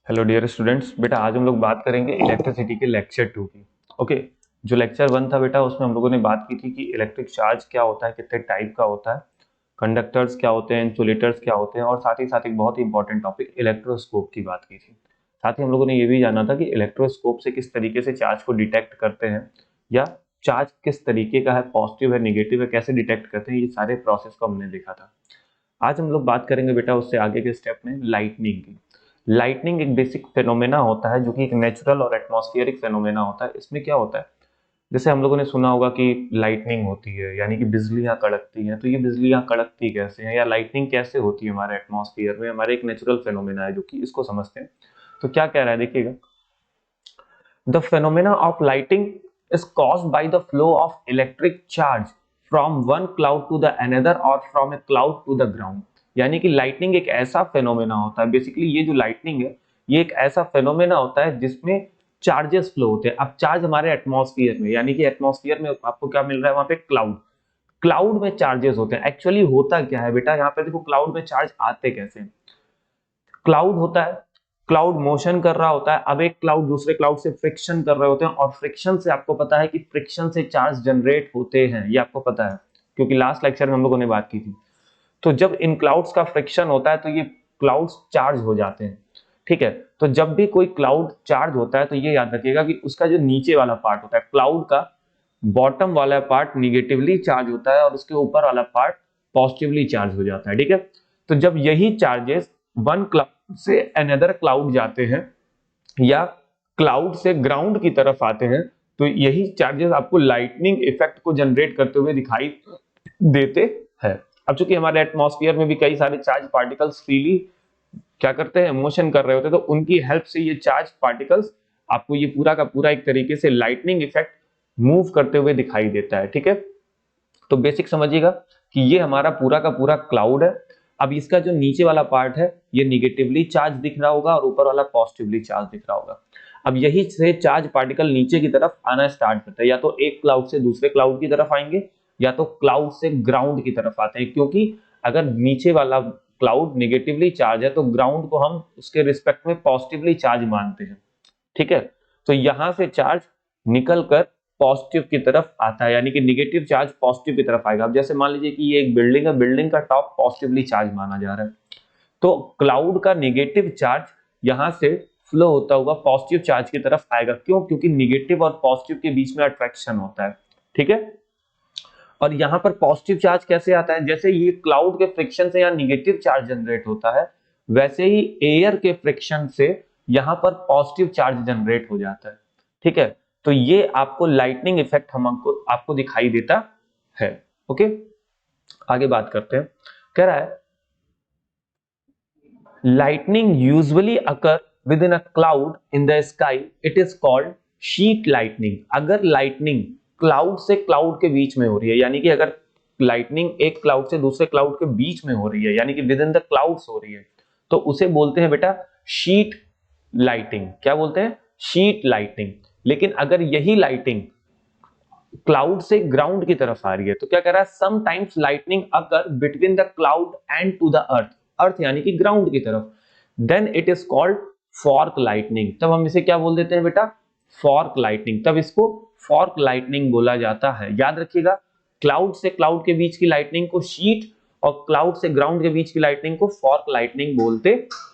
Hello dear students, बेटा आज हम लोग बात करेंगे इलेक्ट्रिसिटी के लेक्चर 2 की। ओके। जो लेक्चर 1 था बेटा, उसमें हम लोगों ने बात की थी कि इलेक्ट्रिक चार्ज क्या होता है, कितने टाइप का होता है, कंडक्टर्स क्या होते हैं, इंसुलेटर्स क्या होते हैं, और साथ ही साथ एक बहुत ही इंपॉर्टेंट टॉपिक इलेक्ट्रोस्कोप की बात की थी। साथ ही हम लोगों ने ये भी जाना था कि इलेक्ट्रोस्कोप से किस तरीके से चार्ज को डिटेक्ट करते हैं, या चार्ज किस तरीके का है, पॉजिटिव है, निगेटिव है, कैसे डिटेक्ट करते हैं, ये सारे प्रोसेस को हमने देखा था। आज हम लोग बात करेंगे बेटा उससे आगे के स्टेप में लाइटनिंग की। लाइटनिंग एक बेसिक फेनोमेना होता है जो कि एक नेचुरल और एटमॉस्फेरिक फेनोमेना होता है। इसमें क्या होता है, जैसे हम लोगों ने सुना होगा कि लाइटनिंग होती है यानी कि बिजलियां कड़कती हैं। तो ये बिजलियां कड़कती कैसे हैं या लाइटनिंग कैसे होती है हमारे एटमॉस्फेयर में, हमारे एक नेचुरल फेनोमेना है जो कि इसको समझते हैं। तो क्या कह रहा है देखिएगा, the phenomena of lighting is caused by the flow of electric charge from one cloud to the another or from a cloud to the ground। यानी कि लाइटनिंग एक ऐसा फेनोमेना होता है, बेसिकली ये जो लाइटनिंग है ये एक ऐसा फेनोमेना होता है जिसमें चार्जेस फ्लो होते हैं। अब चार्ज हमारे एटमॉस्फेयर में, यानी कि एटमॉस्फेयर में आपको क्या मिल रहा है, वहां पे क्लाउड, क्लाउड में चार्जेस होते हैं। एक्चुअली होता क्या है बेटा, यहाँ पे देखो क्लाउड में चार्ज आते कैसे। क्लाउड होता है, क्लाउड मोशन कर रहा होता है। अब एक क्लाउड दूसरे क्लाउड से फ्रिक्शन कर रहे होते हैं, और फ्रिक्शन से आपको पता है कि फ्रिक्शन से चार्ज जनरेट होते हैं, ये आपको पता है क्योंकि लास्ट लेक्चर में हम लोगों ने बात की थी। तो जब इन क्लाउड्स का फ्रिक्शन होता है तो ये क्लाउड्स चार्ज हो जाते हैं। ठीक है, तो जब भी कोई क्लाउड चार्ज होता है तो ये याद रखिएगा कि उसका जो नीचे वाला पार्ट होता है क्लाउड का, बॉटम वाला पार्ट निगेटिवली चार्ज होता है और उसके ऊपर वाला पार्ट पॉजिटिवली चार्ज हो जाता है। ठीक है, तो जब यही चार्जेस वन क्लाउड से अनदर क्लाउड जाते हैं या क्लाउड से ग्राउंड की तरफ आते हैं, तो यही चार्जेस आपको लाइटनिंग इफेक्ट को जनरेट करते हुए दिखाई देते हैं। अब चूंकि हमारे एटमॉस्फेयर में भी कई सारे चार्ज पार्टिकल्स फ्रीली क्या करते हैं, मोशन कर रहे होते हैं, तो उनकी हेल्प से ये चार्ज पार्टिकल्स आपको ये पूरा का पूरा एक तरीके से लाइटनिंग इफेक्ट मूव करते हुए दिखाई देता है। ठीक है, तो बेसिक समझिएगा कि ये हमारा पूरा का पूरा क्लाउड है। अब इसका जो नीचे वाला पार्ट है ये निगेटिवली चार्ज दिख रहा होगा और ऊपर वाला पॉजिटिवली चार्ज दिख रहा होगा। अब यही से चार्ज पार्टिकल नीचे की तरफ आना स्टार्ट करता है, या तो एक क्लाउड से दूसरे क्लाउड की तरफ आएंगे या तो क्लाउड से ग्राउंड की तरफ आते हैं, क्योंकि अगर नीचे वाला क्लाउड निगेटिवली चार्ज है तो ग्राउंड को हम उसके रिस्पेक्ट में पॉजिटिवली चार्ज मानते हैं। ठीक है, तो यहां से चार्ज निकल कर पॉजिटिव की तरफ आता है, यानी कि निगेटिव चार्ज पॉजिटिव की तरफ आएगा। अब जैसे मान लीजिए कि ये एक बिल्डिंग है, बिल्डिंग का टॉप पॉजिटिवली चार्ज माना जा रहा है, तो क्लाउड का निगेटिव चार्ज यहां से फ्लो होता हुआ पॉजिटिव चार्ज की तरफ आएगा। क्यों? क्योंकि निगेटिव और पॉजिटिव के बीच में अट्रैक्शन होता है। ठीक है, और यहां पर पॉजिटिव चार्ज कैसे आता है, जैसे ये क्लाउड के फ्रिक्शन से यहाँ निगेटिव चार्ज जनरेट होता है, वैसे ही एयर के फ्रिक्शन से यहां पर पॉजिटिव चार्ज जनरेट हो जाता है। ठीक है, तो ये आपको लाइटनिंग इफेक्ट हमको आपको दिखाई देता है। ओके, आगे बात करते हैं। कह रहा है lightning usually occur within a cloud in the sky, it is called sheet lightning। अगर lightning क्लाउड से क्लाउड के बीच में हो रही है, यानी कि अगर लाइटनिंग एक क्लाउड से दूसरे क्लाउड के बीच में हो रही है, यानी कि विद इन द क्लाउड्स हो रही है, तो उसे बोलते हैं बेटा शीट लाइटिंग। क्या बोलते हैं? Sheet lighting. लेकिन अगर यही लाइटिंग क्लाउड से ग्राउंड की तरफ आ रही है तो क्या कह रहा है, sometimes lightning occur between the cloud and to the earth, earth यानी कि ग्राउंड की तरफ, then it is called fork lightning. तब हम इसे क्या बोल देते हैं बेटा? Fork lightning. तब इसको फॉर्क लाइटनिंग बोला जाता है। याद रखिएगा, क्लाउड से क्लाउड के बीच की लाइटनिंग को शीट और क्लाउड से ग्राउंड के बीच की लाइटनिंग को फॉर्क लाइटनिंग बोलते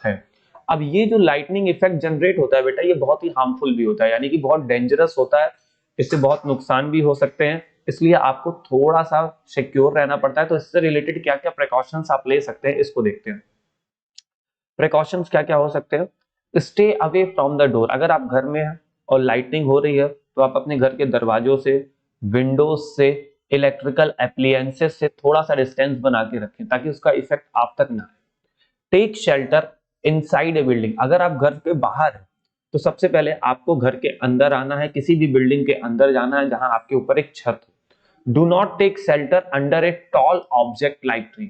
हैं। अब ये जो लाइटनिंग इफेक्ट जनरेट होता है बेटा, ये बहुत ही हार्मफुल भी होता है, यानी कि बहुत डेंजरस होता है, इससे बहुत नुकसान भी हो सकते हैं, इसलिए आपको थोड़ा सा सिक्योर रहना पड़ता है। तो इससे रिलेटेड क्या क्या प्रिकॉशंस आप ले सकते हैं, इसको देखते हैं। प्रिकॉशंस क्या क्या हो सकते हैं? Stay away from the door. अगर आप घर में हैं और लाइटनिंग हो रही है तो आप अपने घर के दरवाजों से, विंडोज से, इलेक्ट्रिकल एप्लियंसेस से थोड़ा सा डिस्टेंस बना के रखें ताकि उसका इफेक्ट आप तक ना आए। Take shelter inside a building. अगर आप घर के बाहर हैं तो सबसे पहले आपको घर के अंदर आना है, किसी भी बिल्डिंग के अंदर जाना है जहां आपके ऊपर एक छत हो। Do not take shelter under a tall object like tree.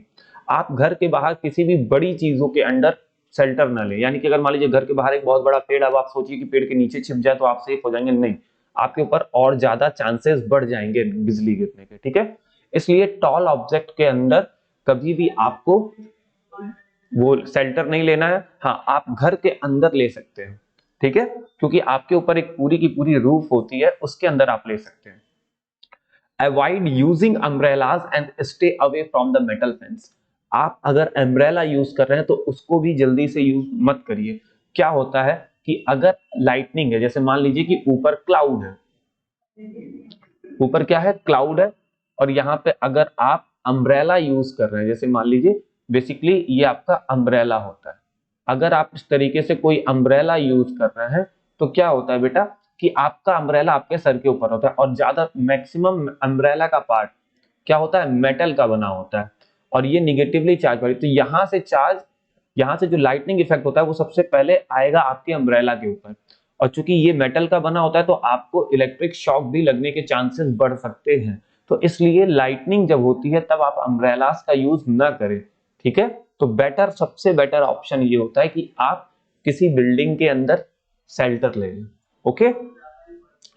आप घर के बाहर किसी भी बड़ी चीजों के अंडर शेल्टर ना लें, यानी कि अगर मान लीजिए घर के बाहर एक बहुत बड़ा पेड़, अब आप सोचिए कि पेड़ के नीचे छिप जाए तो आप सेफ हो जाएंगे, नहीं, आपके ऊपर और ज्यादा चांसेस बढ़ जाएंगे बिजली गिरने के। ठीक है, इसलिए टॉल ऑब्जेक्ट के अंदर कभी भी आपको वो शेल्टर नहीं लेना है, हाँ आप घर के अंदर ले सकते हैं, ठीक है, क्योंकि आपके ऊपर एक पूरी की पूरी रूफ होती है, उसके अंदर आप ले सकते हैं। Avoid using umbrellas and stay away from the metal fence. आप अगर अम्ब्रेला यूज कर रहे हैं तो उसको भी जल्दी से यूज मत करिए। क्या होता है कि अगर लाइटनिंग है, जैसे मान लीजिए कि ऊपर क्लाउड है, ऊपर क्या है, क्लाउड है, और यहाँ पे अगर आप अम्ब्रेला यूज कर रहे हैं, जैसे मान लीजिए बेसिकली ये आपका अम्ब्रेला होता है, अगर आप इस तरीके से कोई अम्ब्रेला यूज कर रहे हैं तो क्या होता है बेटा कि आपका अम्ब्रेला आपके सर के ऊपर होता है, और ज्यादा मैक्सिमम अम्ब्रेला का पार्ट क्या होता है, मेटल का बना होता है, और ये निगेटिवली चार्ज वाली, तो यहाँ से चार्ज, यहाँ से जो लाइटनिंग इफेक्ट होता है वो सबसे पहले आएगा आपके अम्ब्रेला के ऊपर, और चूंकि ये मेटल का बना होता है तो आपको इलेक्ट्रिक शॉक भी लगने के चांसेस बढ़ सकते हैं, तो इसलिए लाइटनिंग जब होती है तब आप अम्ब्रेलास का यूज ना करें, ठीक है। तो बेटर, सबसे बेटर ऑप्शन ये होता है कि आप किसी बिल्डिंग के अंदर शेल्टर ले लें, ओके।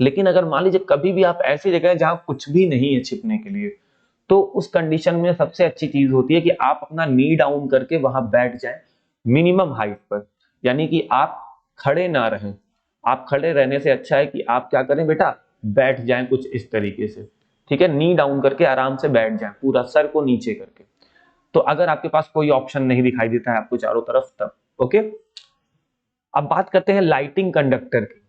लेकिन अगर मान लीजिए कभी भी आप ऐसी जगह है जहां कुछ भी नहीं है छिपने के लिए, तो उस कंडीशन में सबसे अच्छी चीज होती है कि आप अपना नी डाउन करके वहां बैठ जाएं मिनिमम हाइट पर, यानी कि आप खड़े ना रहें। आप खड़े रहने से अच्छा है कि आप क्या करें बेटा, बैठ जाएं कुछ इस तरीके से, ठीक है, नी डाउन करके आराम से बैठ जाएं, पूरा सर को नीचे करके। तो अगर आपके पास कोई ऑप्शन नहीं दिखाई देता है आपको चारों तरफ तब, ओके। अब बात करते हैं लाइटिंग कंडक्टर की।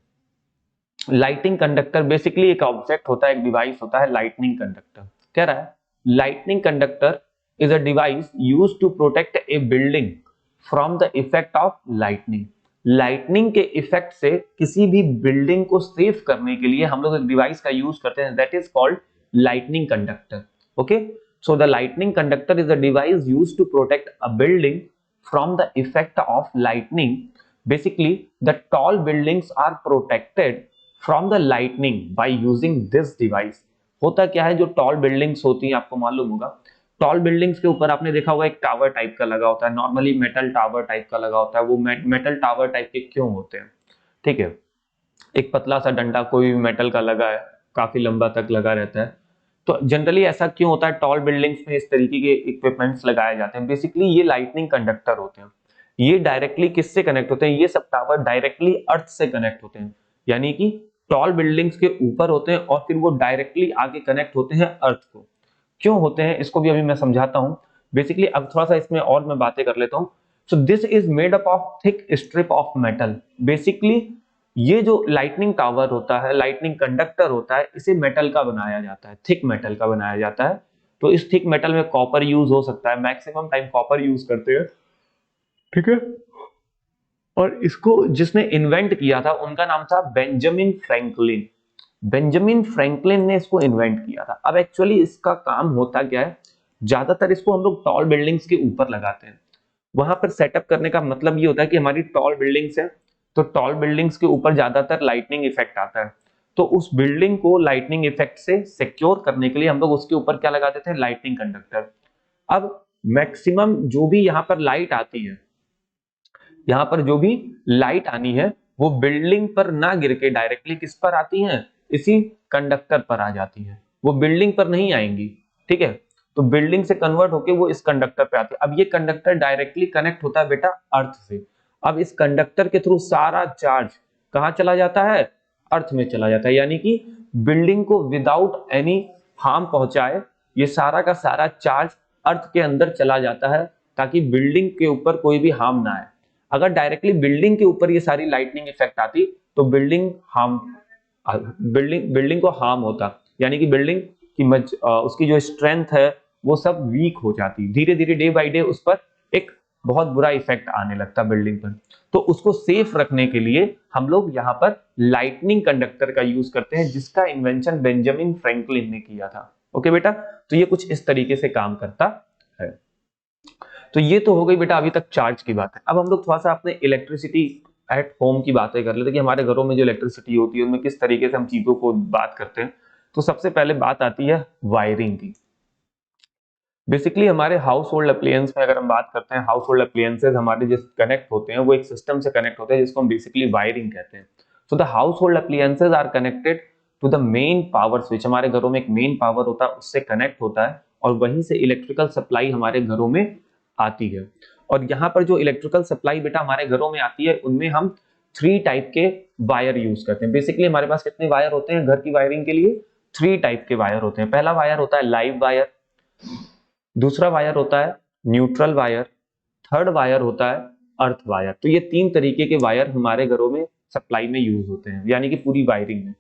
लाइटिंग कंडक्टर बेसिकली एक ऑब्जेक्ट होता है, एक डिवाइस होता है लाइटनिंग कंडक्टर। कह रहा है lightning conductor is a device used to protect a building from the effect of lightning. Lightning के इफेक्ट से किसी भी बिल्डिंग को सेव करने के लिए हम लोग एक डिवाइस का यूज करते हैं, that is called lightning conductor, okay. So the lightning conductor is a device used to protect a building from the effect of lightning. Basically, the tall buildings are protected from the lightning by using this device. होता क्या है, जो tall buildings होती हैं आपको मालूम होगा, tall buildings के ऊपर आपने देखा होगा एक टावर टाइप का लगा होता है, नॉर्मली मेटल टावर टाइप का लगा होता है। वो मेटल टावर टाइप के क्यों होते हैं, ठीक है, एक पतला सा डंडा कोई भी मेटल का लगा है, काफी लंबा तक लगा रहता है। तो जनरली ऐसा क्यों होता है, टॉल बिल्डिंग्स में इस तरीके के इक्विपमेंट्स लगाए जाते हैं। बेसिकली ये लाइटनिंग कंडक्टर होते हैं। ये डायरेक्टली किससे कनेक्ट होते हैं, ये सब टावर डायरेक्टली अर्थ से कनेक्ट होते हैं, यानी कि टॉल बिल्डिंग्स के ऊपर होते हैं और फिर वो डायरेक्टली आगे कनेक्ट होते हैं अर्थ को। क्यों होते हैं इसको भी अभी मैं समझाता हूं। बेसिकली अब थोड़ा सा इसमें और मैं बातें कर लेता हूं। So this is made up of thick strip of metal. Basically ये जो लाइटनिंग टावर होता है, लाइटनिंग कंडक्टर होता है, इसे मेटल का बनाया जाता है, थिक मेटल का बनाया जाता है। तो इस थिक मेटल में कॉपर यूज हो सकता है, मैक्सिमम टाइम कॉपर यूज करते हैं, ठीक है। और इसको जिसने इन्वेंट किया था उनका नाम था बेंजामिन फ्रैंकलिन। बेंजामिन फ्रैंकलिन ने इसको इन्वेंट किया था। अब एक्चुअली इसका काम होता क्या है, ज्यादातर इसको हम लोग टॉल बिल्डिंग्स के ऊपर लगाते हैं। वहां पर सेटअप करने का मतलब ये होता है कि हमारी टॉल बिल्डिंग्स है, तो टॉल बिल्डिंग्स के ऊपर ज्यादातर लाइटनिंग इफेक्ट आता है। तो उस बिल्डिंग को लाइटनिंग इफेक्ट से सिक्योर करने के लिए हम लोग उसके ऊपर क्या लगा देते हैं, लाइटनिंग कंडक्टर। अब मैक्सिमम जो भी यहाँ पर लाइट आती है, यहाँ पर जो भी लाइट आनी है वो बिल्डिंग पर ना गिर के डायरेक्टली किस पर आती है, इसी कंडक्टर पर आ जाती है, वो बिल्डिंग पर नहीं आएंगी, ठीक है। तो बिल्डिंग से कन्वर्ट होके वो इस कंडक्टर पे आती है। अब ये कंडक्टर डायरेक्टली कनेक्ट होता है बेटा अर्थ से। अब इस कंडक्टर के थ्रू सारा चार्ज कहाँ चला जाता है, अर्थ में चला जाता है, यानी कि बिल्डिंग को विदाउट एनी हार्म पहुंचाए ये सारा का सारा चार्ज अर्थ के अंदर चला जाता है, ताकि बिल्डिंग के ऊपर कोई भी हार्म ना आए। अगर डायरेक्टली बिल्डिंग के ऊपर ये सारी लाइटनिंग इफेक्ट आती तो बिल्डिंग को हार्म होता, यानी कि बिल्डिंग की उसकी जो स्ट्रेंथ है वो सब वीक हो जाती, धीरे धीरे डे बाय डे उस पर एक बहुत बुरा इफेक्ट आने लगता बिल्डिंग पर। तो उसको सेफ रखने के लिए हम लोग यहाँ पर लाइटनिंग कंडक्टर का यूज करते हैं, जिसका इन्वेंशन बेंजामिन फ्रैंकलिन ने किया था। ओके बेटा, तो ये कुछ इस तरीके से काम करता है। तो ये तो हो गई बेटा अभी तक चार्ज की बात है। अब हम लोग थोड़ा सा अपने इलेक्ट्रिसिटी एट होम की बातें कर लेते हैं कि हमारे घरों में जो इलेक्ट्रिसिटी होती है उनमें किस तरीके से हम चीजों को बात करते हैं। तो सबसे पहले बात आती है वायरिंग की। बेसिकली हमारे हाउस होल्ड अप्लायंस में अगर हम बात करते हैं, हाउस होल्ड अप्लायंसेस हमारे जिस कनेक्ट होते हैं वो एक सिस्टम से कनेक्ट होते हैं जिसको हम बेसिकली वायरिंग कहते हैं। So the household appliances are connected to the main power switch. हमारे घरों में एक मेन पावर होता है, उससे कनेक्ट होता है और वहीं से इलेक्ट्रिकल सप्लाई हमारे घरों में आती है। और यहाँ पर जो इलेक्ट्रिकल सप्लाई बेटा हमारे घरों में आती है उनमें हम 3 टाइप के वायर यूज करते हैं। बेसिकली हमारे पास कितने वायर होते हैं घर की वायरिंग के लिए? 3 टाइप के वायर होते हैं। पहला वायर होता है लाइव वायर, दूसरा वायर होता है न्यूट्रल वायर, थर्ड वायर होता है अर्थ वायर। तो ये 3 तरीके के वायर हमारे घरों में सप्लाई में यूज होते हैं, यानी कि पूरी वायरिंग में।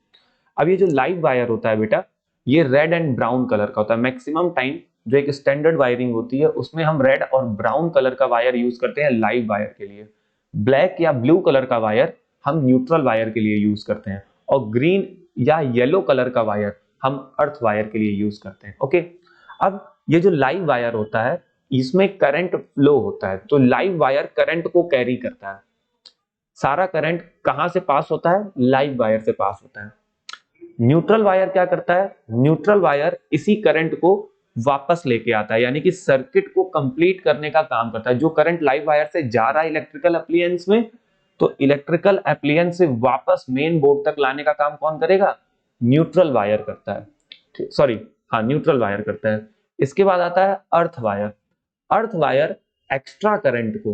अब ये जो लाइव वायर होता है बेटा, ये रेड एंड ब्राउन कलर का होता है। मैक्सिमम टाइम जो एक स्टैंडर्ड वायरिंग होती है उसमें हम रेड और ब्राउन कलर का वायर यूज करते हैं लाइव वायर के लिए। ब्लैक या ब्लू कलर का वायर हम न्यूट्रल वायर के लिए यूज करते हैं, और ग्रीन या येलो कलर का वायर हम अर्थ वायर के लिए यूज करते हैं। ओके, अब ये जो लाइव वायर होता है इसमें करंट फ्लो होता है, तो लाइव वायर करंट को कैरी करता है। सारा करंट कहां से पास होता है? लाइव वायर से पास होता है। न्यूट्रल वायर क्या करता है? न्यूट्रल वायर इसी करंट को वापस लेके आता है, यानी कि सर्किट को कंप्लीट करने का काम करता है। जो करंट लाइव वायर से जा रहा है इलेक्ट्रिकल एप्लियंस में, तो इलेक्ट्रिकल एप्लियंस से वापस मेन बोर्ड तक लाने का काम कौन करेगा? न्यूट्रल वायर करता है। सॉरी, हाँ, न्यूट्रल वायर करता है। इसके बाद आता है earth wire. Earth wire extra current को,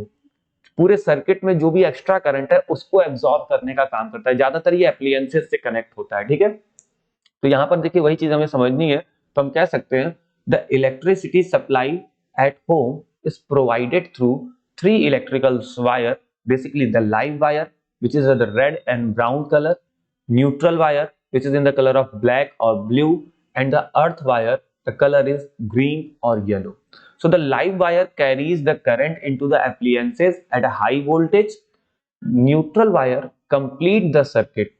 पूरे सर्किट में जो भी एक्स्ट्रा करंट है उसको एब्जॉर्ब करने का काम करता है। ज्यादातर ये एप्लियंसेस से कनेक्ट होता है, ठीक है। तो यहां पर देखिए वही चीज हमें समझनी है, तो हम कह सकते हैं the electricity supply at home is provided through 3 electrical wire, basically the live wire which is the red and brown color, neutral wire which is in the color of black or blue, and the earth wire the color is green or yellow. So the live wire carries the current into the appliances at a high voltage, neutral wire complete the circuit,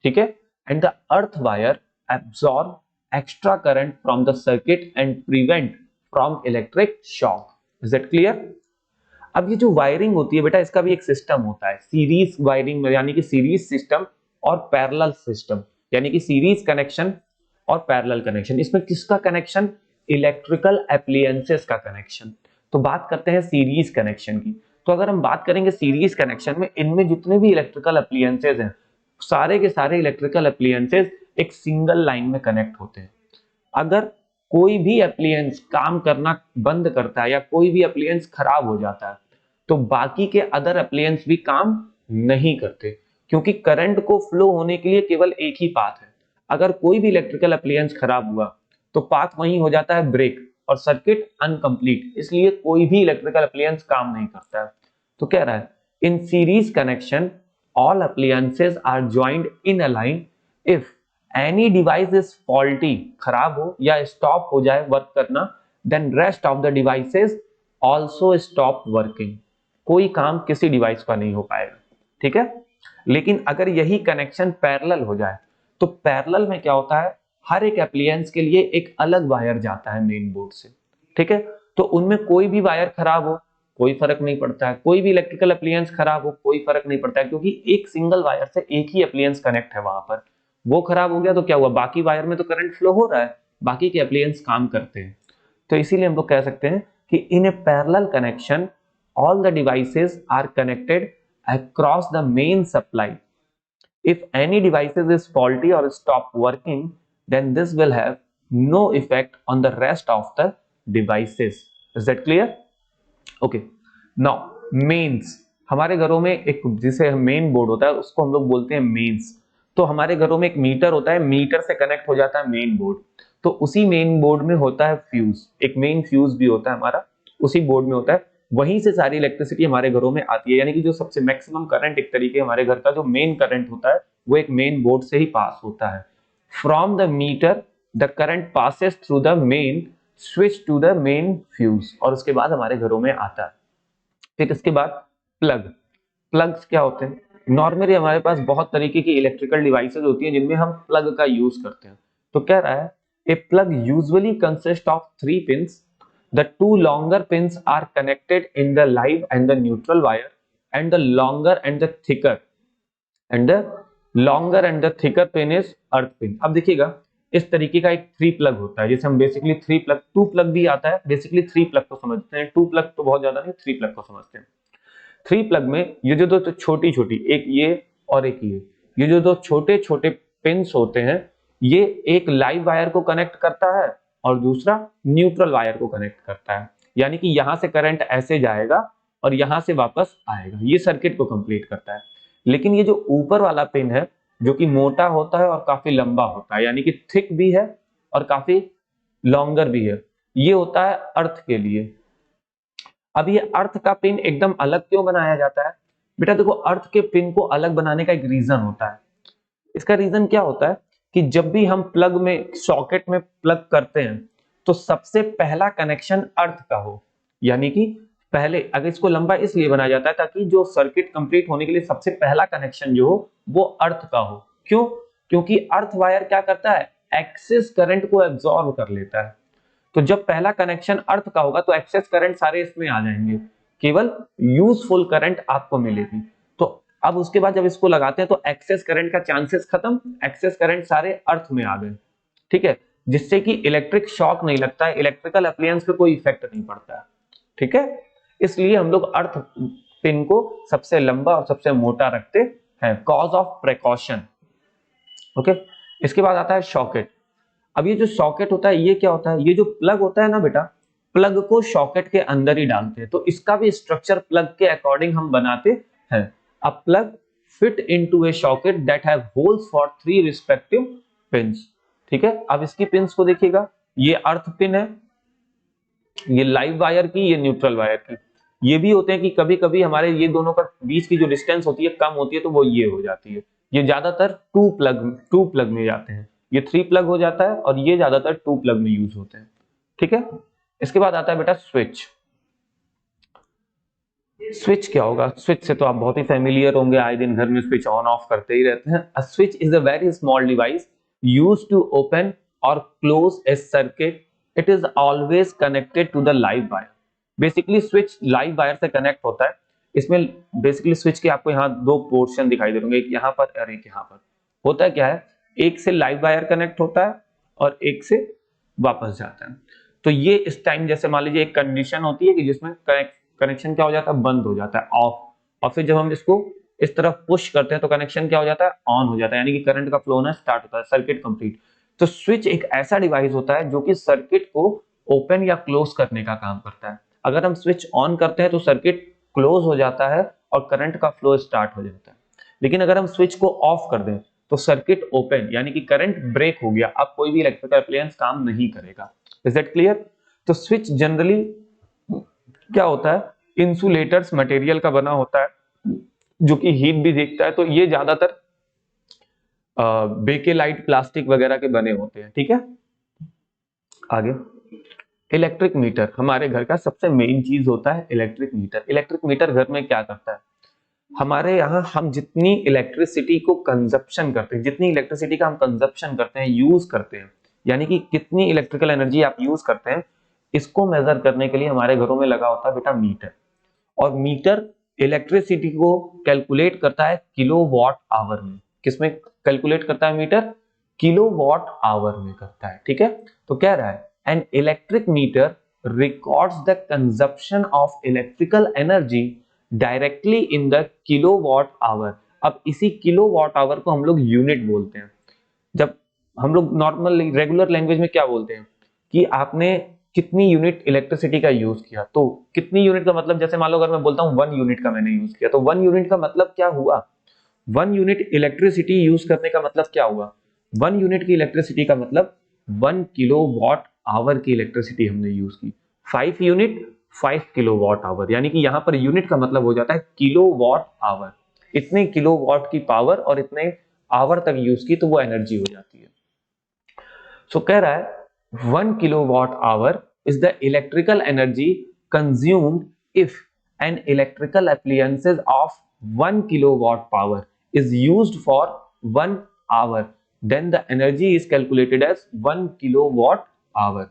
ठीक है, and the earth wire absorb extra current from the circuit and prevent from electric shock. Is that clear? अब ये जो wiring होती है बेटा, इसका भी एक सिस्टम होता है सीरीज वायरिंग में, यानी कि सीरीज सिस्टम और पैरेलल सिस्टम, यानी कि सीरीज कनेक्शन और पैरेलल कनेक्शन। इसमें किसका कनेक्शन? इलेक्ट्रिकल एप्लियंसेस का कनेक्शन। तो बात करते हैं सीरीज कनेक्शन की। तो अगर हम बात करेंगे सीरीज कनेक्शन में, इनमें जितने भी इलेक्ट्रिकल एप्लियंसेस हैं, सारे के सारे इलेक्ट्रिकल एप्लियंसेस एक सिंगल लाइन में कनेक्ट होते हैं। अगर कोई भी एप्लियंस काम करना बंद करता है या कोई भी एप्लियंस खराब हो जाता है, तो बाकी के अदर एप्लियंस भी काम नहीं करते, क्योंकि करंट को फ्लो होने के लिए केवल एक ही पाथ है। अगर कोई भी इलेक्ट्रिकल एप्लियंस खराब हुआ तो पाथ वहीं हो जाता है ब्रेक और सर्किट अनकंप्लीट, इसलिए कोई भी इलेक्ट्रिकल एप्लियंस काम नहीं करता है। तो कह रहा है in series connection all appliances are joined in a line, if any device is faulty, खराब हो या स्टॉप हो जाए वर्क करना, then rest of the devices also stop working. कोई काम किसी डिवाइस का नहीं हो पाएगा, ठीक है। लेकिन अगर यही कनेक्शन पैरेलल हो जाए, तो पैरेलल में क्या होता है, हर एक एप्लियंस के लिए एक अलग वायर जाता है मेन बोर्ड से, ठीक है। तो उनमें कोई भी वायर खराब हो कोई फर्क नहीं पड़ता है, कोई भी इलेक्ट्रिकल एप्लियंस खराब हो कोई फर्क नहीं पड़ता है, क्योंकि एक सिंगल वायर से एक ही एप्लियंस कनेक्ट है वहां पर। वो खराब हो गया तो क्या हुआ, बाकी वायर में तो करंट फ्लो हो रहा है, बाकी के एप्लियंस काम करते हैं। तो इसीलिए हम लोग कह सकते हैं कि in a parallel connection all the devices are connected across the main supply. If any devices is faulty or stop working, then this will have no effect on the rest of the devices. Is that clear? Okay. Now mains, हमारे घरों में एक जिसे main board होता है उसको हम लोग बोलते हैं मेंस। तो हमारे घरों में एक मीटर होता है, मीटर से कनेक्ट हो जाता है मेन बोर्ड। तो उसी मेन बोर्ड में होता है फ्यूज, एक मेन फ्यूज भी होता है हमारा, उसी बोर्ड में होता है। वहीं से सारी इलेक्ट्रिसिटी हमारे घरों में आती है, यानी कि जो सबसे मैक्सिमम करंट, एक तरीके हमारे घर का जो मेन करंट होता है वो एक मेन बोर्ड से ही पास होता है। From the meter the current passes through the main switch to the main fuse, और उसके बाद हमारे घरों में आता है। फिर इसके बाद प्लग। प्लग्स क्या होते हैं? नॉर्मली हमारे पास बहुत तरीके की इलेक्ट्रिकल डिवाइसेस होती हैं जिनमें हम प्लग का यूज करते हैं। तो कह रहा है a plug usually consist of 3 pins. The 2 longer pins are connected in the live and the neutral wire, and the longer and the thicker pin is earth pin. अब देखिएगा इस तरीके का एक 3 प्लग होता है, जैसे हम बेसिकली 3 प्लग, 2 प्लग भी आता है, बेसिकली 3 प्लग को समझते हैं, 2 प्लग तो बहुत ज्यादा नहीं, 3 प्लग को समझते हैं। 3 प्लग में ये जो दो छोटी छोटी, एक ये और एक ये जो दो छोटे छोटे पिन्स होते हैं, ये एक लाइव वायर को कनेक्ट करता है और दूसरा न्यूट्रल वायर को कनेक्ट करता है। यानी कि यहां से करंट ऐसे जाएगा और यहां से वापस आएगा, ये सर्किट को कंप्लीट करता है। लेकिन ये जो ऊपर वाला पिन है जो कि मोटा होता है और काफी लंबा होता है, यानी कि थिक भी है और काफी लॉन्गर भी है, ये होता है अर्थ के लिए। अब ये अर्थ का पिन एकदम अलग क्यों बनाया जाता है? बेटा देखो, अर्थ के पिन को अलग बनाने का एक रीजन होता है। इसका रीजन क्या होता है कि जब भी हम प्लग में, सॉकेट में प्लग करते हैं तो सबसे पहला कनेक्शन अर्थ का हो, यानी कि पहले, अगर इसको लंबा इसलिए बनाया जाता है ताकि जो सर्किट कंप्लीट होने के लिए सबसे पहला कनेक्शन जो हो वो अर्थ का हो। क्यों? क्योंकि अर्थ वायर क्या करता है, एक्सेस करंट को एब्जॉर्ब कर लेता है। तो जब पहला कनेक्शन अर्थ का होगा तो एक्सेस करंट सारे इसमें आ जाएंगे, केवल यूजफुल करंट आपको मिलेगी। तो अब उसके बाद जब इसको लगाते हैं तो एक्सेस करंट का चांसेस खत्म, एक्सेस करंट सारे अर्थ में आ गए, ठीक है, जिससे कि इलेक्ट्रिक शॉक नहीं लगता है, इलेक्ट्रिकल अप्लायंस पे कोई इफेक्ट नहीं पड़ता है, ठीक है। इसलिए हम लोग अर्थ पिन को सबसे लंबा और सबसे मोटा रखते हैं, कॉज ऑफ प्रिकॉशन। ओके, इसके बाद आता है सॉकेट। अब ये जो सॉकेट होता है ये क्या होता है, ये जो प्लग होता है ना बेटा, प्लग को सॉकेट के अंदर ही डालते हैं, तो इसका भी स्ट्रक्चर प्लग के अकॉर्डिंग हम बनाते हैं। A plug fit into A socket that have holes for 3 respective pins, ठीक है। अब इसकी पिंस को देखिएगा, ये अर्थ पिन है, ये लाइव वायर की, ये न्यूट्रल वायर की। ये भी होते हैं कि कभी कभी हमारे ये दोनों का बीच की जो डिस्टेंस होती है कम होती है तो वो ये हो जाती है। ये ज्यादातर टू प्लग में जाते हैं, ये 3 प्लग हो जाता है और ये ज्यादातर 2 प्लग में यूज होते हैं, ठीक है। इसके बाद आता है बेटा स्विच। स्विच क्या होगा? स्विच से तो आप बहुत ही फेमिलियर होंगे, आए दिन घर में स्विच ऑन ऑफ करते ही रहते हैं। A switch is a very small device used to open और close a circuit. It is always connected to the live wire. Basically switch live wire से कनेक्ट होता है। इसमें बेसिकली स्विच के आपको यहाँ 2 पोर्शन दिखाई दे होंगे, एक यहाँ पर और एक यहाँ पर। होता क्या है, एक से लाइव वायर कनेक्ट होता है और एक से वापस जाता है। तो ये इस टाइम जैसे मान लीजिए एक कंडीशन होती है कि जिसमें कनेक्शन क्या हो जाता है, बंद हो जाता है, ऑफ। और फिर जब हम इसको इस तरफ पुश करते हैं तो कनेक्शन क्या हो जाता है, ऑन हो जाता है, यानी कि करंट का फ्लो होना स्टार्ट होता है, सर्किट कंप्लीट। तो स्विच एक ऐसा डिवाइस होता है जो कि सर्किट को ओपन या क्लोज करने का काम करता है। अगर हम स्विच ऑन करते हैं तो सर्किट क्लोज हो जाता है और करंट का फ्लो स्टार्ट हो जाता है। लेकिन अगर हम स्विच को ऑफ कर दें तो सर्किट ओपन, यानी कि करंट ब्रेक हो गया, अब कोई भी इलेक्ट्रिकल अप्लायंस काम नहीं करेगा। Is that clear? तो स्विच जनरली क्या होता है, इंसुलेटर्स मटेरियल का बना होता है जो कि हीट भी देखता है। तो ये ज्यादातर बेकेलाइट प्लास्टिक वगैरह के बने होते हैं, ठीक है। आगे इलेक्ट्रिक मीटर, हमारे घर का सबसे मेन चीज होता है इलेक्ट्रिक मीटर। इलेक्ट्रिक मीटर घर में क्या करता है, हमारे यहाँ हम जितनी इलेक्ट्रिसिटी को कंजप्शन करते हैं, जितनी इलेक्ट्रिसिटी का हम कंजप्शन करते हैं, यूज करते हैं, यानी कि कितनी इलेक्ट्रिकल एनर्जी आप यूज करते हैं, इसको मेजर करने के लिए हमारे घरों में लगा होता है बेटा मीटर। और मीटर इलेक्ट्रिसिटी को कैलकुलेट करता है किलोवाट आवर में। किसमें कैलकुलेट करता है मीटर? किलोवाट आवर में करता है, ठीक है। तो कह रहा है an electric meter records the consumption of electrical energy directly in the kilowatt hour. अब इसी किलोवाट आवर को हम लोग यूनिट बोलते हैं। जब हम लोग नॉर्मल रेगुलर लैंग्वेज में क्या बोलते हैं कि आपने कितनी यूनिट इलेक्ट्रिसिटी का यूज किया, तो कितनी यूनिट का मतलब, जैसे मान लो अगर मैं बोलता हूं 1 यूनिट का मैंने यूज किया, तो 1 यूनिट का मतलब क्या हुआ, 1 यूनिट इलेक्ट्रिसिटी यूज करने का मतलब क्या हुआ, 1 यूनिट की इलेक्ट्रिसिटी का मतलब 1 किलोवाट आवर की इलेक्ट्रिसिटी हमने यूज की। 5 यूनिट 5 किलोवाट आवर, यानी कि यहां पर यूनिट का मतलब हो जाता है किलोवाट आवर। इतने किलोवाट की पावर और इतने आवर तक यूज की तो वो एनर्जी हो जाती है। सो कह रहा है 1 kilowatt hour is the electrical energy consumed if an electrical appliances of 1 kilowatt power is used for 1 hour, then the energy is calculated as 1 kilowatt hour।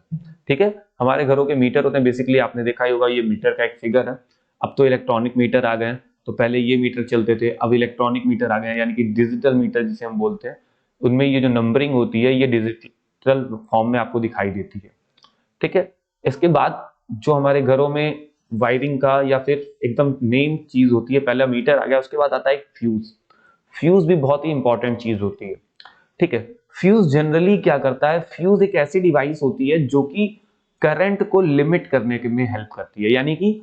ठीक है, हमारे घरों के मीटर होते हैं, बेसिकली आपने देखा ही होगा, ये मीटर का एक फिगर है। अब तो इलेक्ट्रॉनिक मीटर आ गए हैं, तो पहले ये मीटर चलते थे, अब इलेक्ट्रॉनिक मीटर आ गए हैं, यानी कि डिजिटल मीटर जिसे हम बोलते हैं। उनमें ये जो नंबरिंग होती है ये डिजिटल फॉर्म में आपको दिखाई देती है, ठीक है। इसके बाद जो हमारे घरों में वायरिंग का या फिर एकदम मेन चीज होती है, पहला मीटर आ गया, उसके बाद आता है एक फ्यूज। फ्यूज भी बहुत ही इंपॉर्टेंट चीज होती है, ठीक है। फ्यूज जनरली क्या करता है, फ्यूज एक ऐसी डिवाइस होती है जो कि करंट को लिमिट करने में हेल्प करती है, यानी कि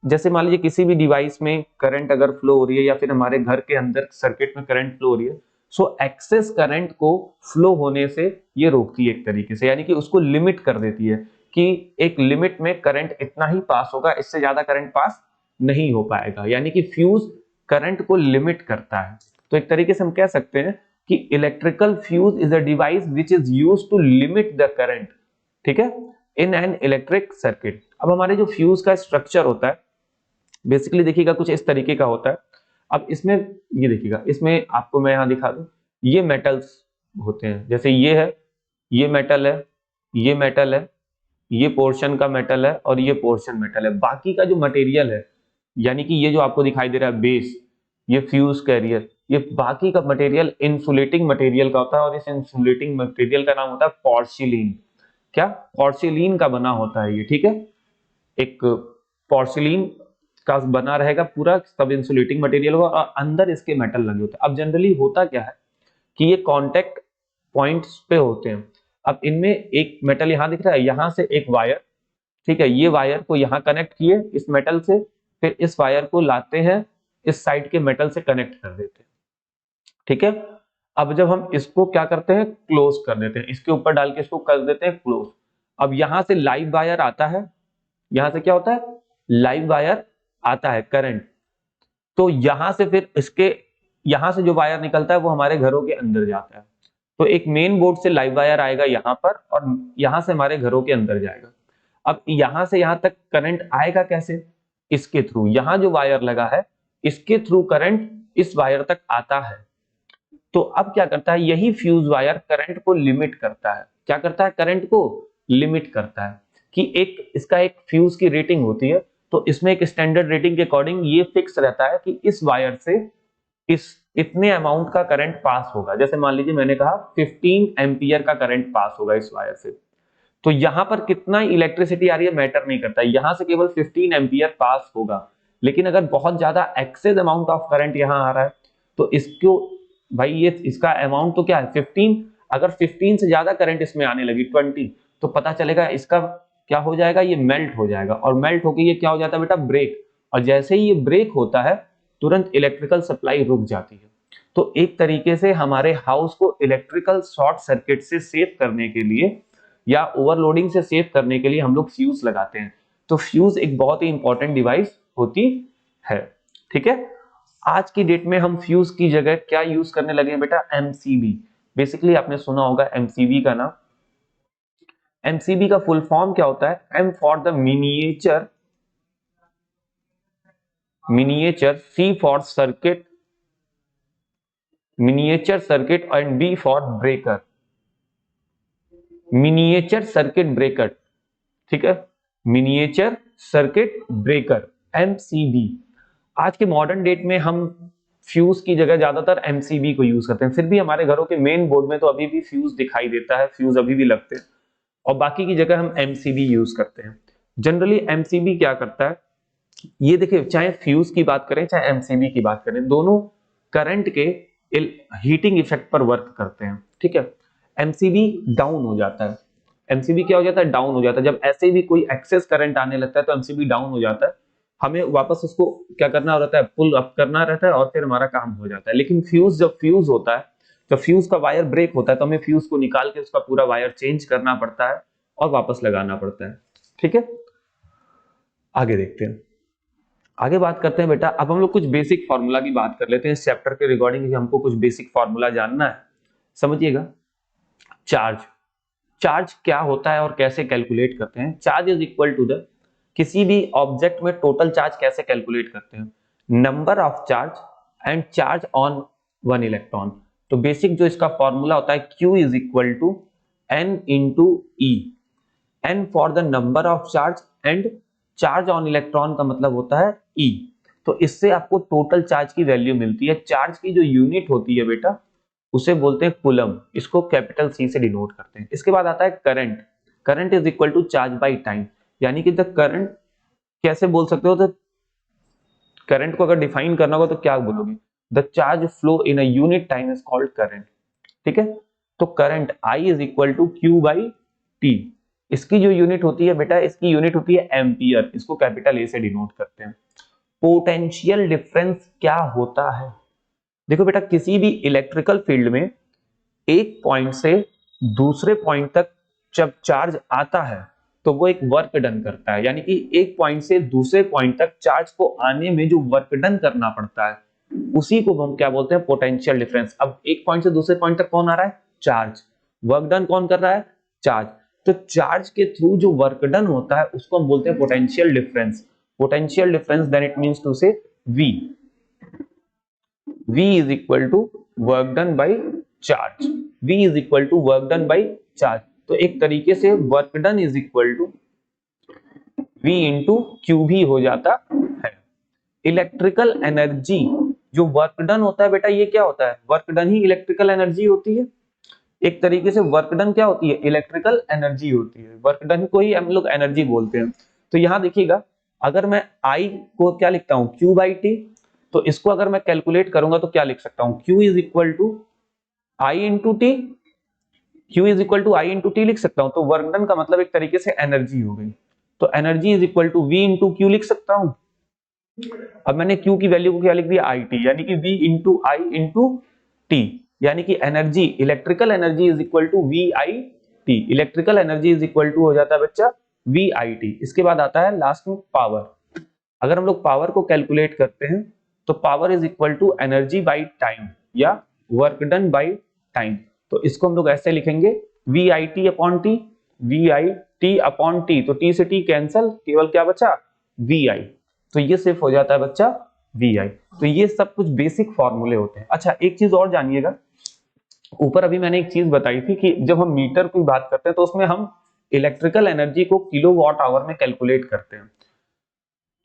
जैसे मान लीजिए किसी भी डिवाइस में करंट अगर फ्लो हो रही है या फिर हमारे घर के अंदर सर्किट में करंट फ्लो हो रही है, सो एक्सेस करंट को फ्लो होने से ये रोकती है एक तरीके से, यानी कि उसको लिमिट कर देती है कि एक लिमिट में करंट इतना ही पास होगा, इससे ज्यादा करंट पास नहीं हो पाएगा, यानी कि फ्यूज करंट को लिमिट करता है। तो एक तरीके से हम कह सकते हैं कि electrical fuse is a device which is used to limit the current, ठीक है, इन एन इलेक्ट्रिक सर्किट। अब हमारे जो फ्यूज का स्ट्रक्चर होता है बेसिकली देखिएगा कुछ इस तरीके का होता है। अब इसमें ये देखिएगा, इसमें आपको मैं यहां दिखा दूं, ये मेटल्स होते हैं, जैसे ये है, ये मेटल है, ये मेटल है, ये पोर्शन का मेटल है और ये पोर्शन मेटल है। बाकी का जो मटेरियल है, यानी कि ये जो आपको दिखाई दे रहा है बेस, ये फ्यूज कैरियर, ये बाकी का मटेरियल इंसुलेटिंग मटेरियल का होता है और इस इंसुलेटिंग मटेरियल का नाम होता है पोर्सिलीन। क्या? पोर्सिलीन का बना होता है ये, ठीक है, एक पोर्सिलीन का बना रहेगा पूरा, सब इंसुलेटिंग मटेरियल होगा और अंदर इसके मेटल लगे होते हैं। अब जनरली होता क्या है कि ये कांटेक्ट पॉइंट्स पे होते हैं। अब इनमें एक मेटल यहां दिख रहा है, यहां से एक वायर, ठीक है, ये वायर को यहां कनेक्ट किए इस मेटल से, फिर इस वायर को लाते हैं इस साइड के मेटल से कनेक्ट कर देते हैं, ठीक है। अब जब हम इसको क्या करते हैं, क्लोज कर देते हैं, इसके ऊपर डाल के इसको कर देते हैं क्लोज। अब यहां से लाइव वायर आता है, यहां से क्या होता है, लाइव वायर आता है करंट, तो यहां से फिर इसके, यहां से जो वायर निकलता है वो हमारे घरों के अंदर जाता है। तो एक मेन बोर्ड से लाइव वायर आएगा यहां पर और यहां से हमारे घरों के अंदर जाएगा। अब यहां से यहां तक करंट आएगा कैसे, इसके थ्रू, यहां जो वायर लगा है इसके थ्रू करंट इस वायर तक आता है। तो अब क्या करता है, यही फ्यूज वायर करंट को लिमिट करता है। क्या करता है, करंट को लिमिट करता है कि एक इसका एक फ्यूज की रेटिंग होती है, तो इसमें एक स्टैंडर्ड रेटिंग के अकॉर्डिंग ये फिक्स रहता है कि इस वायर से इस इतने अमाउंट का करंट पास होगा। जैसे मान लीजिए मैंने कहा 15 एम्पियर का करंट पास होगा इस वायर से, तो यहां पर कितना इलेक्ट्रिसिटी आ रही है मैटर नहीं करता, यहां से केवल 15 एम्पियर पास होगा। लेकिन अगर बहुत ज्यादा एक्सेस अमाउंट ऑफ करंट यहां आ रहा है तो इसको, भाई ये इसका अमाउंट तो क्या है 15, अगर 15 से ज्यादा करंट इसमें आने लगी 20, तो पता चलेगा इसका क्या हो जाएगा, ये मेल्ट हो जाएगा और मेल्ट होकर ये क्या हो जाता है बेटा, ब्रेक। और जैसे ही ये ब्रेक होता है तुरंत इलेक्ट्रिकल सप्लाई रुक जाती है। तो एक तरीके से हमारे हाउस को इलेक्ट्रिकल शॉर्ट सर्किट से सेव करने के लिए या ओवरलोडिंग से सेव करने के लिए हम लोग फ्यूज लगाते हैं। तो फ्यूज एक बहुत ही इंपॉर्टेंट डिवाइस होती है, ठीक है। आज की डेट में हम फ्यूज की जगह क्या यूज करने लगे हैं बेटा, एमसीबी। बेसिकली आपने सुना होगा एमसीबी का नाम। एमसीबी का फुल फॉर्म क्या होता है, M for the miniature, miniature, C for circuit, miniature circuit and B for breaker, miniature circuit breaker, ठीक है, मिनिएचर सर्किट ब्रेकर, एमसीबी। आज के मॉडर्न डेट में हम फ्यूज की जगह ज्यादातर एमसीबी को यूज करते हैं, फिर भी हमारे घरों के मेन बोर्ड में तो अभी भी फ्यूज दिखाई देता है, फ्यूज अभी भी लगते हैं और बाकी की जगह हम एमसीबी यूज करते हैं। जनरली एमसीबी क्या करता है, ये देखिए, चाहे फ्यूज की बात करें चाहे एमसीबी की बात करें, दोनों करंट के हीटिंग इफेक्ट पर वर्क करते हैं, ठीक है। एमसीबी डाउन हो जाता है, एमसीबी क्या हो जाता है, डाउन हो जाता है। जब ऐसे भी कोई एक्सेस करंट आने लगता है तो एमसीबी डाउन हो जाता है, हमें वापस उसको क्या करना रहता है, पुल अप करना रहता है और फिर हमारा काम हो जाता है। लेकिन फ्यूज, जब फ्यूज होता है, जब फ्यूज का वायर ब्रेक होता है तो हमें फ्यूज को निकाल के उसका पूरा वायर चेंज करना पड़ता है और वापस लगाना पड़ता है, ठीक है। आगे देखते हैं, आगे बात करते हैं बेटा। अब हम लोग कुछ बेसिक फार्मूला की बात कर लेते हैं इस चैप्टर के रिगार्डिंग, हमको कुछ बेसिक फार्मूला जानना है, समझिएगा। चार्ज, चार्ज क्या होता है और कैसे कैलकुलेट करते हैं। Charge is equal to the, किसी भी ऑब्जेक्ट में टोटल चार्ज कैसे कैलकुलेट करते हैं, number of charge and charge on one electron. तो बेसिक जो इसका फॉर्मूला होता है, Q is equal to N into E, N for the number of charge and charge on electron का मतलब होता है E। तो इससे आपको टोटल चार्ज की वैल्यू मिलती है। चार्ज की जो यूनिट होती है बेटा उसे बोलते हैं कूलम, इसको कैपिटल C से डिनोट करते हैं। इसके बाद आता है current, current is equal to charge by time, यानी कि द करंट, कैसे बोल सकते हो, तो करंट को अगर डिफाइन करना होगा तो क्या बोलोगे, the charge flow in a unit time is called current, ठीक है। तो current I is equal to Q by T, इसकी जो यूनिट होती है बेटा, इसकी यूनिट होती है एम्पियर, इसको कैपिटल ए से डिनोट करते हैं। पोटेंशियल डिफरेंस क्या होता है? देखो बेटा, किसी भी इलेक्ट्रिकल फील्ड में एक पॉइंट से दूसरे पॉइंट तक जब चार्ज आता है तो वो एक वर्क डन करता है, यानी कि एक पॉइंट से दूसरे पॉइंट तक चार्ज को आने में जो वर्क डन करना पड़ता है उसी को हम क्या बोलते हैं? Potential difference. अब एक पॉइंट से दूसरे पॉइंट तक कौन आ रहा है? चार्ज। वर्क डन कौन कर रहा है? चार्ज। तो चार्ज के थ्रू जो वर्क डन होता है उसको हम बोलते हैं potential difference. Potential difference then it means to say V is equal to work done by charge। V is equal to work done by charge। तो एक तरीके से work done is equal to V into Q भी हो जाता है। Electrical energy, जो work done होता है बेटा, ये क्या होता है? वर्क डन ही इलेक्ट्रिकल एनर्जी होती है। एक तरीके से वर्क डन क्या होती है? इलेक्ट्रिकल एनर्जी होती है। वर्क डन को ही हम लोग एनर्जी बोलते हैं। तो यहां देखिएगा, अगर मैं I को क्या लिखता हूं? Q by T. तो इसको अगर मैं कैलकुलेट करूंगा तो क्या लिख सकता हूं? Q is equal to I into T. Q is equal to I into T लिख सकता हूं। तो वर्क डन का मतलब एक तरीके से एनर्जी हो गई। तो energy is equal to V into Q लिख सकता हूं। अब मैंने Q की वैल्यू को क्या लिख दिया? आई टी, यानी कि V into I into T, यानी कि energy, electrical energy is equal to V I T. Electrical energy is equal to हो जाता है बच्चा वी आई टी। इसके बाद आता है लास्ट में पावर। अगर हम लोग पावर को कैलकुलेट करते हैं तो power is equal to energy by time या वर्क डन बाई टाइम। तो इसको हम लोग ऐसे लिखेंगे V I T upon T, V I T upon T. तो टी से टी कैंसल, केवल क्या बचा? V I. तो ये सिर्फ हो जाता है बच्चा वी आई। तो ये सब कुछ बेसिक फॉर्मूले होते हैं। अच्छा, एक चीज और जानिएगा, ऊपर अभी मैंने एक चीज बताई थी कि जब हम मीटर की बात करते हैं तो उसमें हम इलेक्ट्रिकल एनर्जी को किलोवाट आवर में कैलकुलेट करते हैं।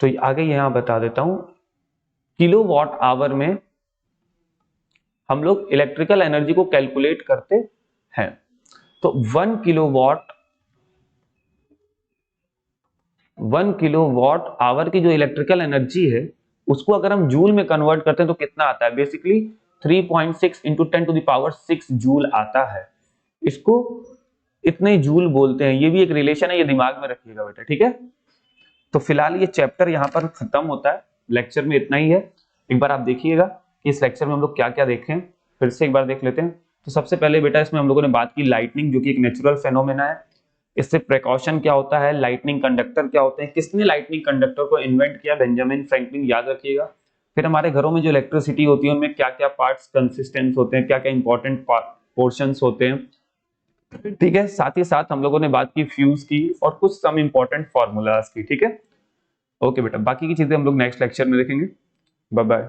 तो आगे यहां बता देता हूं, किलोवाट आवर में हम लोग इलेक्ट्रिकल एनर्जी को कैलकुलेट करते हैं। तो 1 किलोवाट आवर की जो इलेक्ट्रिकल एनर्जी है उसको अगर हम जूल में कन्वर्ट करते हैं तो कितना आता है? Basically 3.6 into 10 to the power 6 joule आता है। इसको इतने जूल बोलते हैं। ये भी एक रिलेशन है, ये दिमाग में रखिएगा बेटा, ठीक है? तो फिलहाल ये चैप्टर यहाँ पर खत्म होता है। लेक्चर में इतना ही है। एक बार आप देखिएगा कि इस लेक्चर में हम लोग क्या क्या देखें, फिर से एक बार देख लेते हैं। तो सबसे पहले बेटा इसमें हम लोगों ने बात की लाइटनिंग, जो कि एक नेचुरल फेनोमेना है। इससे प्रिकॉशन क्या होता है, लाइटनिंग कंडक्टर क्या होते हैं, किसने लाइटनिंग कंडक्टर को इन्वेंट किया? बेंजामिन फ्रैंकलिन, याद रखिएगा। फिर हमारे घरों में जो इलेक्ट्रिसिटी होती है उनमें क्या क्या पार्ट्स कंसिस्टेंट होते हैं, क्या क्या इंपॉर्टेंट पोर्शंस होते हैं, ठीक है? साथ ही साथ हम लोगों ने बात की फ्यूज की और कुछ सम इंपॉर्टेंट फॉर्मूलाज की, ठीक है? ओके बेटा, बाकी की चीजें हम लोग नेक्स्ट लेक्चर में देखेंगे। Bye bye.